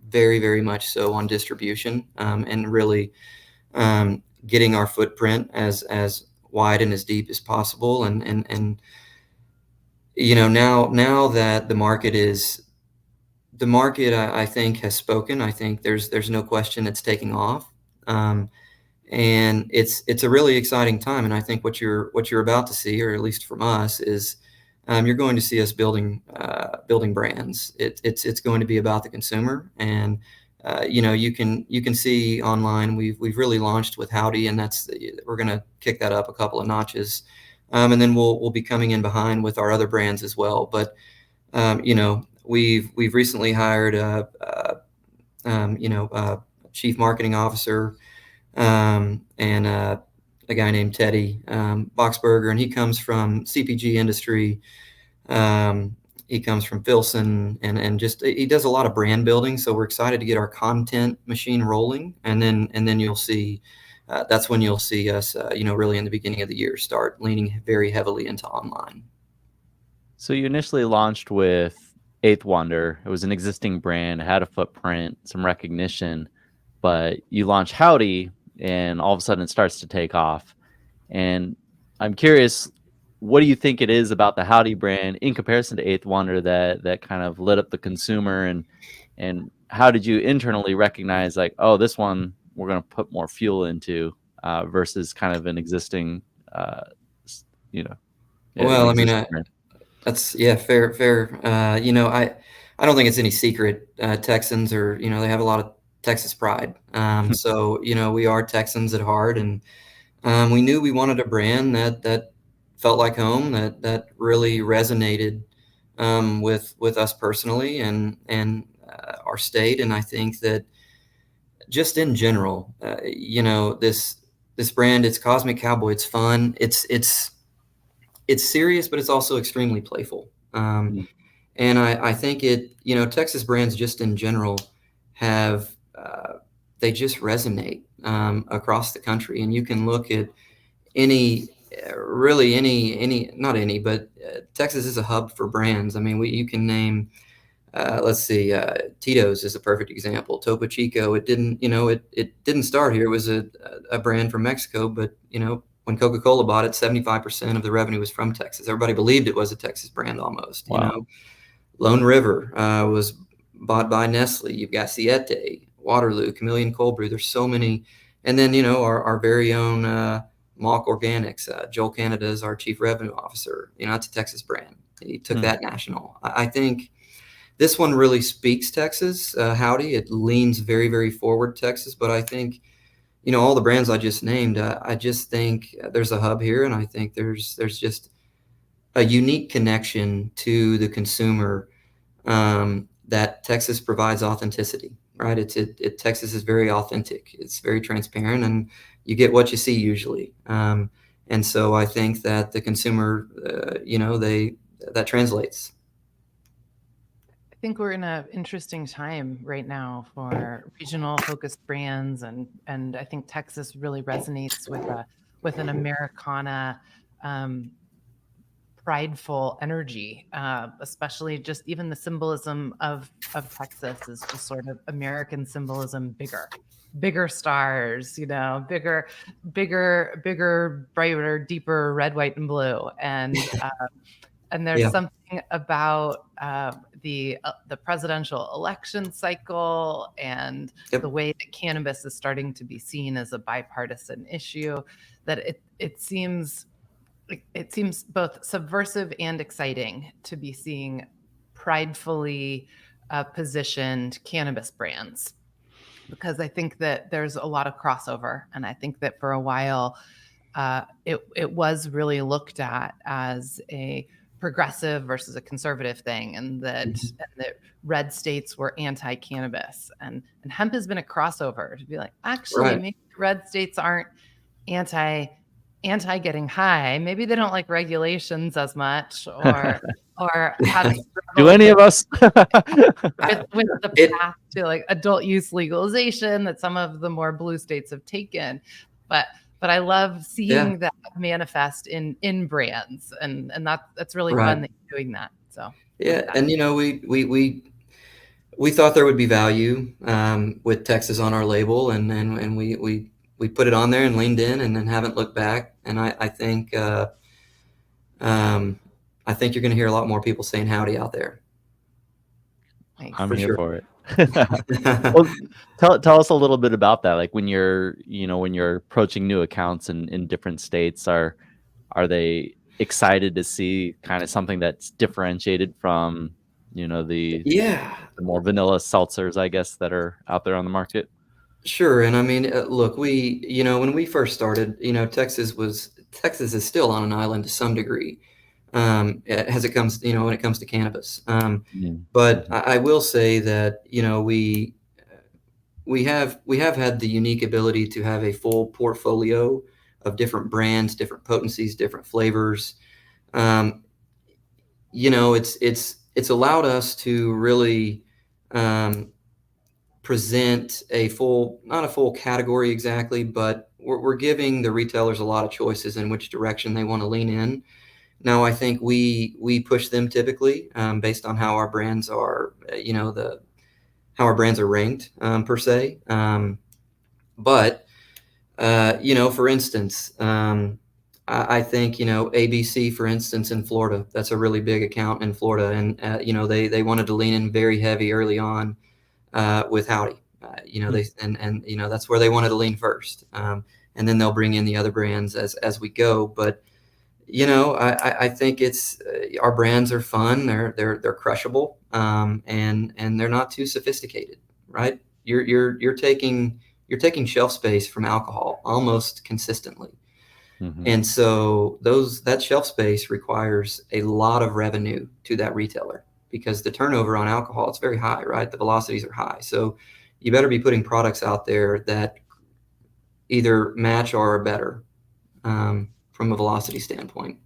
Speaker 3: very, very much so on distribution and really getting our footprint as wide and as deep as possible. And you know, now that the market, I think, has spoken. I think there's no question it's taking off. And it's a really exciting time. And I think what you're about to see, or at least from us, is you're going to see us building brands. It's going to be about the consumer, and you know, you can see online we've really launched with Howdy, and we're going to kick that up a couple of notches, and then we'll be coming in behind with our other brands as well. But you know, we've recently hired chief marketing officer, and a guy named Teddy Boxberger, and he comes from CPG industry. He comes from Filson, and just he does a lot of brand building. So we're excited to get our content machine rolling, and then you'll see. That's when you'll see us, really in the beginning of the year, start leaning very heavily into online.
Speaker 1: So you initially launched with 𝘬𝘓𝘓. It was an existing brand, it had a footprint, some recognition, but you launch Howdy, and all of a sudden it starts to take off. And I'm curious, what do you think it is about the Howdy brand in comparison to 𝘬𝘓𝘓 that kind of lit up the consumer, and how did you internally recognize, like, oh, this one we're going to put more fuel into versus kind of an existing,
Speaker 3: Well, I mean,
Speaker 1: brand?
Speaker 3: that's fair. I don't think it's any secret. Texans are, they have a lot of Texas pride. So, we are Texans at heart, and we knew we wanted a brand that felt like home, that really resonated with us personally and our state. And I think that just in general, this brand, it's Cosmic Cowboy. It's fun. It's serious, but it's also extremely playful. And I think Texas brands just in general have, they just resonate across the country. And you can look at Texas is a hub for brands. I mean, you can name, let's see, Tito's is a perfect example. Topo Chico, it didn't start here. It was a brand from Mexico, but, when Coca-Cola bought it, 75% of the revenue was from Texas. Everybody believed it was a Texas brand almost.
Speaker 1: Wow.
Speaker 3: Lone River was bought by Nestle. You've got 𝘬𝘓𝘃, Waterloo, Chameleon Cold Brew. There's so many. And then, our very own Malk Organics. Joel Canada is our chief revenue officer. It's a Texas brand. He took that national. I think this one really speaks Texas. Howdy, it leans very, very forward Texas. But I think, all the brands I just named, I just think there's a hub here, and I think there's just a unique connection to the consumer that Texas provides authenticity, right? Texas is very authentic. It's very transparent, and you get what you see usually. And so I think that the consumer, that translates.
Speaker 2: I think we're in an interesting time right now for regional focused brands, and I think Texas really resonates with an Americana prideful energy, especially just even the symbolism of Texas is just sort of American symbolism, bigger stars, bigger, brighter, deeper red, white, and blue. And there's something about the presidential election cycle and the way that cannabis is starting to be seen as a bipartisan issue, that it seems both subversive and exciting to be seeing pridefully positioned cannabis brands, because I think that there's a lot of crossover, and I think that for a while it was really looked at as a progressive versus a conservative thing, and that red states were anti-cannabis, and hemp has been a crossover to be like, actually, maybe red states aren't anti getting high. Maybe they don't like regulations as much, or have
Speaker 1: do any of us
Speaker 2: with the path to like adult use legalization that some of the more blue states have taken. But I love seeing that manifest in brands, and that's really fun that you're doing that. So
Speaker 3: and we thought there would be value with Texas on our label, and we put it on there and leaned in, and then haven't looked back. And I think you're going to hear a lot more people saying Howdy out there.
Speaker 1: I'm here for it. Well, tell us a little bit about that. Like when you're approaching new accounts in different states, are they excited to see kind of something that's differentiated from the more vanilla seltzers, I guess, that are out there on the market?
Speaker 3: Sure. And I mean, look, when we first started, Texas is still on an island to some degree. as it comes, when it comes to cannabis.
Speaker 1: Mm.
Speaker 3: But I will say that, we have had the unique ability to have a full portfolio of different brands, different potencies, different flavors. It's allowed us to really present not a full category exactly, but we're giving the retailers a lot of choices in which direction they want to lean in. Now, I think we push them typically based on how our brands are, how our brands are ranked per se. But for instance, I think ABC, for instance, in Florida, that's a really big account in Florida, and they wanted to lean in very heavy early on with Howdy. That's where they wanted to lean first, and then they'll bring in the other brands as we go. But I think it's our brands are fun. They're crushable, and they're not too sophisticated, right? You're taking shelf space from alcohol almost consistently.
Speaker 1: Mm-hmm.
Speaker 3: And so that shelf space requires a lot of revenue to that retailer because the turnover on alcohol, it's very high, right? The velocities are high. So you better be putting products out there that either match or are better from a velocity standpoint.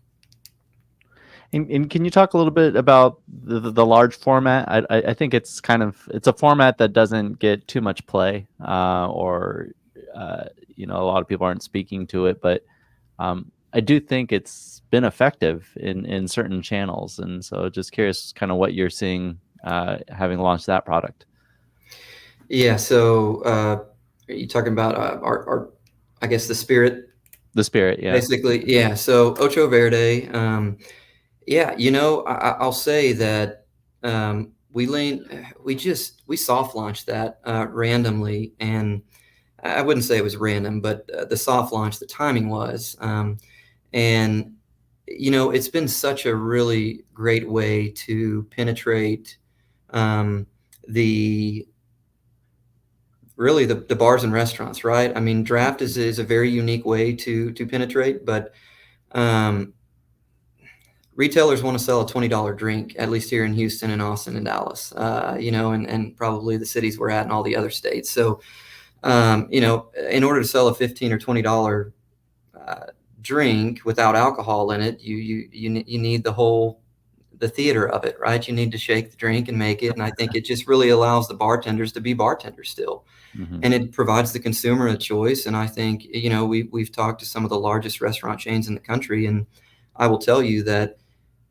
Speaker 1: And can you talk a little bit about the large format? I think it's it's a format that doesn't get too much play, or a lot of people aren't speaking to it, but I do think it's been effective in certain channels, and so just curious, kind of what you're seeing having launched that product.
Speaker 3: Yeah. So are you talking about our I guess the spirit?
Speaker 1: The spirit, yeah.
Speaker 3: Basically, yeah. So 𝘏𝘬𝘃𝗲𝗏. Yeah, I'll say that we soft launched that randomly, and I wouldn't say it was random, but the soft launch, the timing was, and it's been such a really great way to penetrate the bars and restaurants, right? I mean, draft is a very unique way to penetrate, but retailers want to sell a $20 drink, at least here in Houston and Austin and Dallas, and probably the cities we're at and all the other states. So, in order to sell a $15 or $20 drink without alcohol in it, you need the theater of it, right? You need to shake the drink and make it. And I think it just really allows the bartenders to be bartenders still.
Speaker 1: Mm-hmm.
Speaker 3: And it provides the consumer a choice. And I think, we've talked to some of the largest restaurant chains in the country, and I will tell you that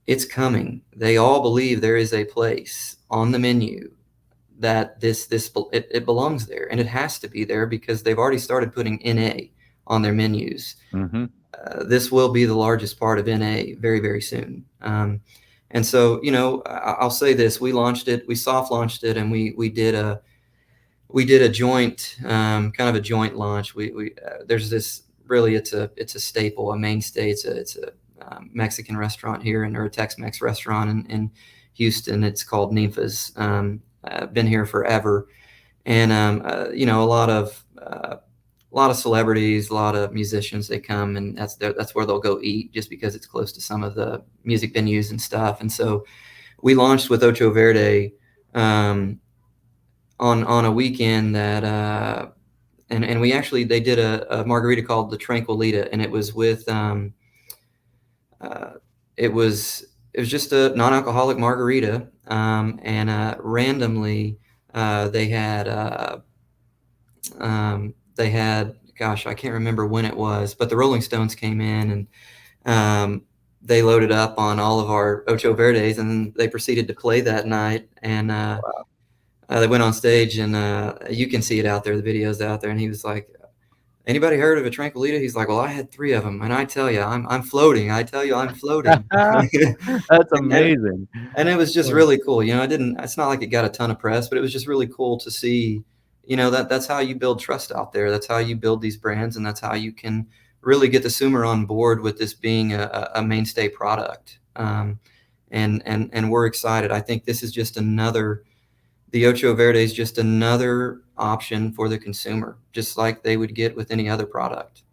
Speaker 3: it's coming. They all believe there is a place on the menu that it belongs there, and it has to be there because they've already started putting NA on their menus.
Speaker 1: Mm-hmm.
Speaker 3: This will be the largest part of NA very, very soon. And so, I'll say this: we soft launched it, and we did a joint, kind of a joint launch. There's this really, it's a staple, a mainstay. It's a Mexican restaurant here, or a Tex-Mex restaurant in Houston. It's called 𝘲𝘕𝑚𝑝h's. Been here forever, and a lot of celebrities, a lot of musicians. They come, and that's where they'll go eat, just because it's close to some of the music venues and stuff. And so we launched with 𝘏𝘬𝘃𝗲𝗏 on a weekend that and they did a margarita called the 𝘕𝘃𝗲𝗏, and it was with it was just a non-alcoholic margarita, and randomly they had gosh, I can't remember when it was, but the Rolling Stones came in, and they loaded up on all of our 𝘏𝘬𝘃𝗏s, and they proceeded to play that night. And
Speaker 1: Wow.
Speaker 3: they went on stage, and you can see it out there, the video's out there, and he was like, "Anybody heard of a 𝘕𝘃𝗃𝗏𝗏?" He's like, "Well, I had 3 of them, and I tell you, I'm floating. I tell you, I'm floating."
Speaker 1: That's amazing.
Speaker 3: And it was just really cool. It's not like it got a ton of press, but it was just really cool to see, that's how you build trust out there. That's how you build these brands, and that's how you can really get the consumer on board with this being a mainstay product. And we're excited. I think this is just the 𝘏𝘬𝘃𝗏𝗏 is just another option for the consumer, just like they would get with any other product.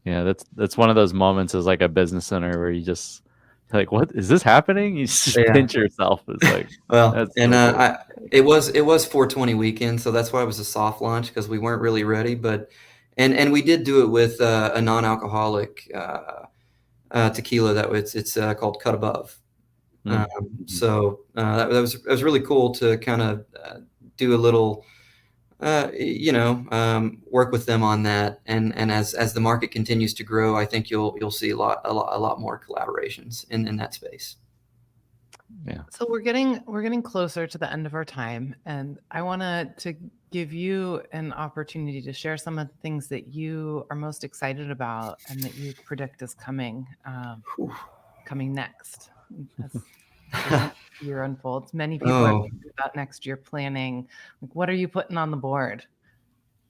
Speaker 1: Yeah, that's one of those moments as like a business owner where you just Like, what is this happening? You just
Speaker 3: Yeah.
Speaker 1: pinch yourself. It's like,
Speaker 3: Well,
Speaker 1: that's
Speaker 3: and
Speaker 1: so cool.
Speaker 3: it was 420 weekend, so that's why it was a soft launch, because we weren't really ready. But and we did do it with a non-alcoholic tequila it's called 𝘗𝘗𝘗𝘗𝘏𝑎𝑏.
Speaker 1: Mm-hmm.
Speaker 3: So that was really cool to kind of do a little, work with them on that. And as the market continues to grow, I think you'll see a lot more collaborations in that space.
Speaker 1: Yeah.
Speaker 2: So we're getting closer to the end of our time, and I wanted to give you an opportunity to share some of the things that you are most excited about and that you predict is coming next as the next year unfolds. Many people are thinking about next year planning. Like, what are you putting on the board?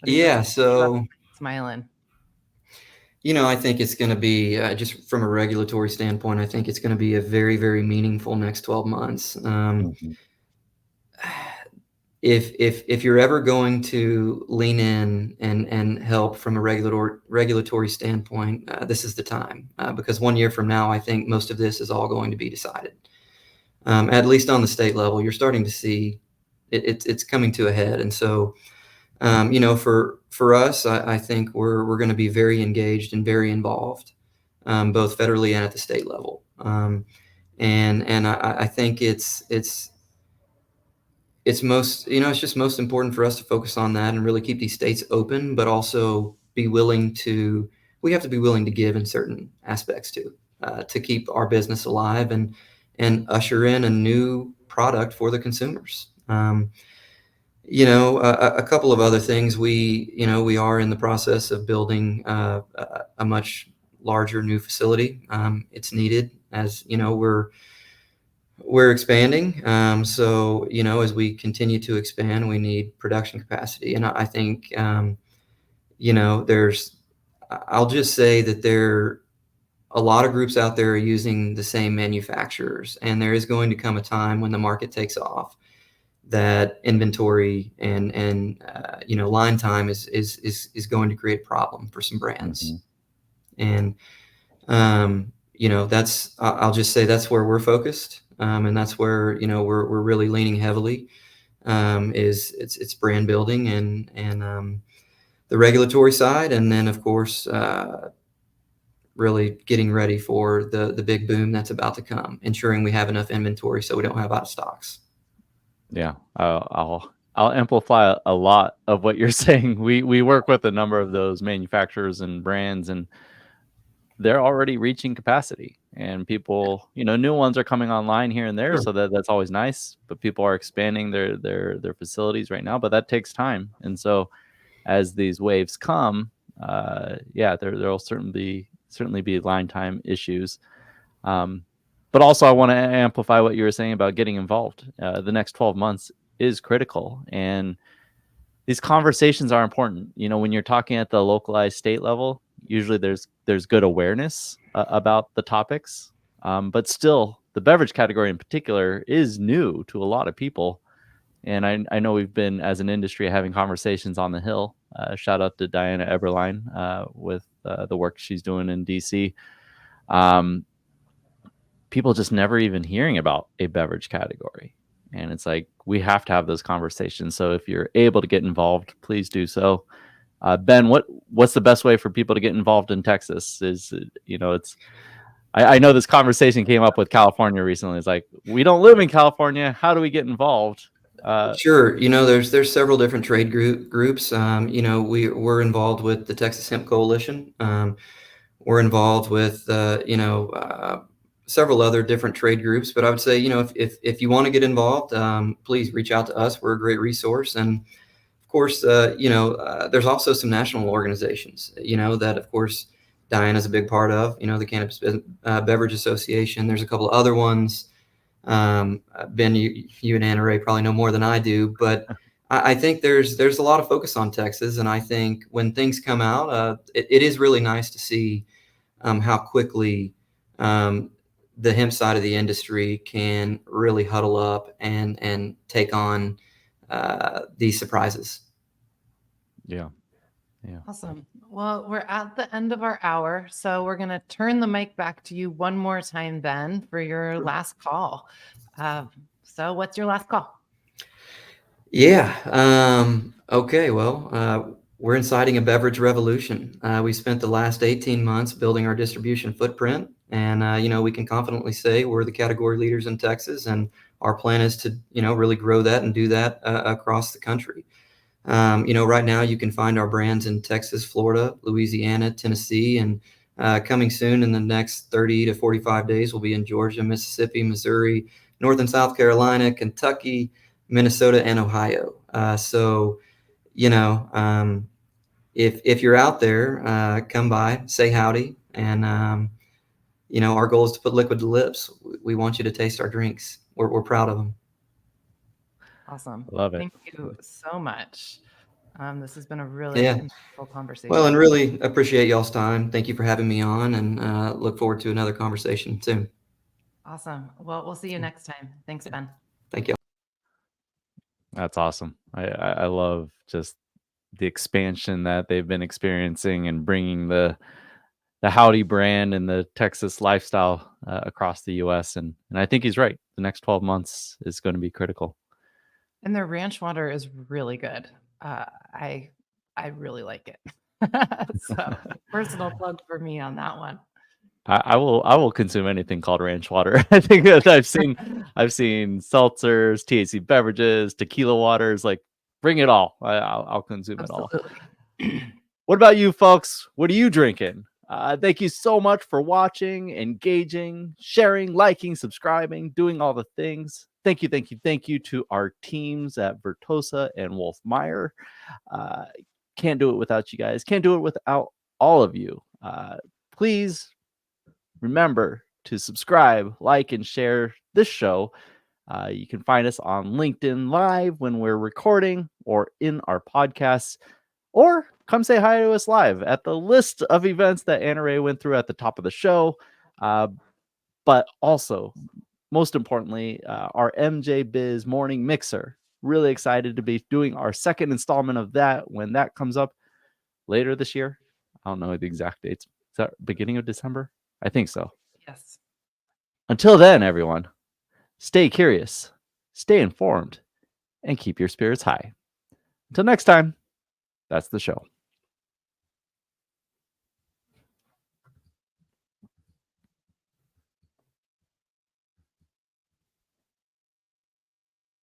Speaker 3: Yeah, so
Speaker 2: smiling.
Speaker 3: I think it's going to be, just from a regulatory standpoint, I think it's going to be a very, very meaningful next 12 months.
Speaker 1: Mm-hmm.
Speaker 3: If you're ever going to lean in and help from a regulatory standpoint, this is the time, because 1 year from now, I think most of this is all going to be decided. At least on the state level, you're starting to see it's coming to a head. And so, for us, I think we're going to be very engaged and very involved, both federally and at the state level. And I think it's most, it's just most important for us to focus on that and really keep these states open, but also we have to be willing to give in certain aspects too, to keep our business alive and usher in a new product for the consumers. A couple of other things, we are in the process of building a much larger new facility. It's needed, as we're expanding. So, as we continue to expand, we need production capacity. And I think, I'll just say that a lot of groups out there are using the same manufacturers, and there is going to come a time when the market takes off that inventory and line time is going to create a problem for some brands.
Speaker 1: Mm-hmm.
Speaker 3: And I'll just say that's where we're focused, and that's where we're really leaning heavily. It's brand building and the regulatory side, and then of course really getting ready for the big boom that's about to come, ensuring we have enough inventory so we don't have out of stocks.
Speaker 1: Yeah, I'll amplify a lot of what you're saying. We work with a number of those manufacturers and brands, and they're already reaching capacity. And people, new ones are coming online here and there,
Speaker 3: Sure.
Speaker 1: so that's always nice. But people are expanding their facilities right now, but that takes time. And so, as these waves come, there'll certainly be line time issues. But also, I want to amplify what you were saying about getting involved. The next 12 months is critical, and these conversations are important. When you're talking at the localized state level, usually there's good awareness about the topics, but still, the beverage category in particular is new to a lot of people. And I know we've been, as an industry, having conversations on the Hill. Shout out to 𝘬𝘬𝘬𝘀 with the work she's doing in DC. People just never even hearing about a beverage category. And it's like, we have to have those conversations. So if you're able to get involved, please do so. Ben, what's the best way for people to get involved in Texas? I know this conversation came up with California recently. It's like, we don't live in California. How do we get involved?
Speaker 3: Sure. There's several different trade groups. We're involved with the Texas Hemp Coalition. We're involved with, several other different trade groups, but I would say, if you want to get involved, please reach out to us. We're a great resource. And of course, there's also some national organizations, that of course Diana's a big part of, the Cannabis Beverage Association. There's a couple of other ones. Ben, you and AnnaRae probably know more than I do, but I think there's a lot of focus on Texas. And I think when things come out, it is really nice to see how quickly the hemp side of the industry can really huddle up and take on these surprises.
Speaker 1: Yeah. Yeah.
Speaker 2: Awesome. Well, we're at the end of our hour, so we're going to turn the mic back to you one more time, Ben, for your last call. So what's your last call?
Speaker 3: Yeah. Okay. Well, we're inciting a beverage revolution. We spent the last 18 months building our distribution footprint, and we can confidently say we're the category leaders in Texas, and our plan is to really grow that and do that across the country. Right now you can find our brands in Texas, Florida, Louisiana, Tennessee, and coming soon in the next 30 to 45 days, we'll be in Georgia, Mississippi, Missouri, North and South Carolina, Kentucky, Minnesota, and Ohio. If you're out there, come by, say howdy. And, our goal is to put liquid to lips. We want you to taste our drinks. We're proud of them.
Speaker 2: Awesome.
Speaker 1: Love it.
Speaker 2: Thank you so much. This has been a really impactful conversation.
Speaker 3: Well, and really appreciate y'all's time. Thank you for having me on, and look forward to another conversation soon.
Speaker 2: Awesome. Well, we'll see you next time. Thanks, Ben.
Speaker 3: Thank you.
Speaker 1: That's awesome. I love just the expansion that they've been experiencing and bringing the Howdy brand and the Texas lifestyle across the U.S. And I think he's right. The next 12 months is going to be critical.
Speaker 2: And their ranch water is really good. I really like it. So personal plug for me on that one.
Speaker 1: I will consume anything called ranch water. I think that I've seen seltzers, THC beverages, tequila waters. Like, bring it all. I'll consume
Speaker 2: Absolutely.
Speaker 1: it all. What about you folks? What are you drinking? Thank you so much for watching, engaging, sharing, liking, subscribing, doing all the things. Thank you to our teams at 𝘍𝘗𝘀 and 𝘍𝘬𝘪. Can't do it without you guys. Can't do it without all of you. Please remember to subscribe, like, and share this show. You can find us on LinkedIn Live when we're recording or in our podcasts, or come say hi to us live at the list of events that AnnaRae went through at the top of the show. But also, most importantly, our MJ Biz Morning Mixer. Really excited to be doing our second installment of that when that comes up later this year. I don't know the exact dates. Is that beginning of December? I think so.
Speaker 2: Yes.
Speaker 1: Until then, everyone, stay curious, stay informed, and keep your spirits high. Until next time, that's the show.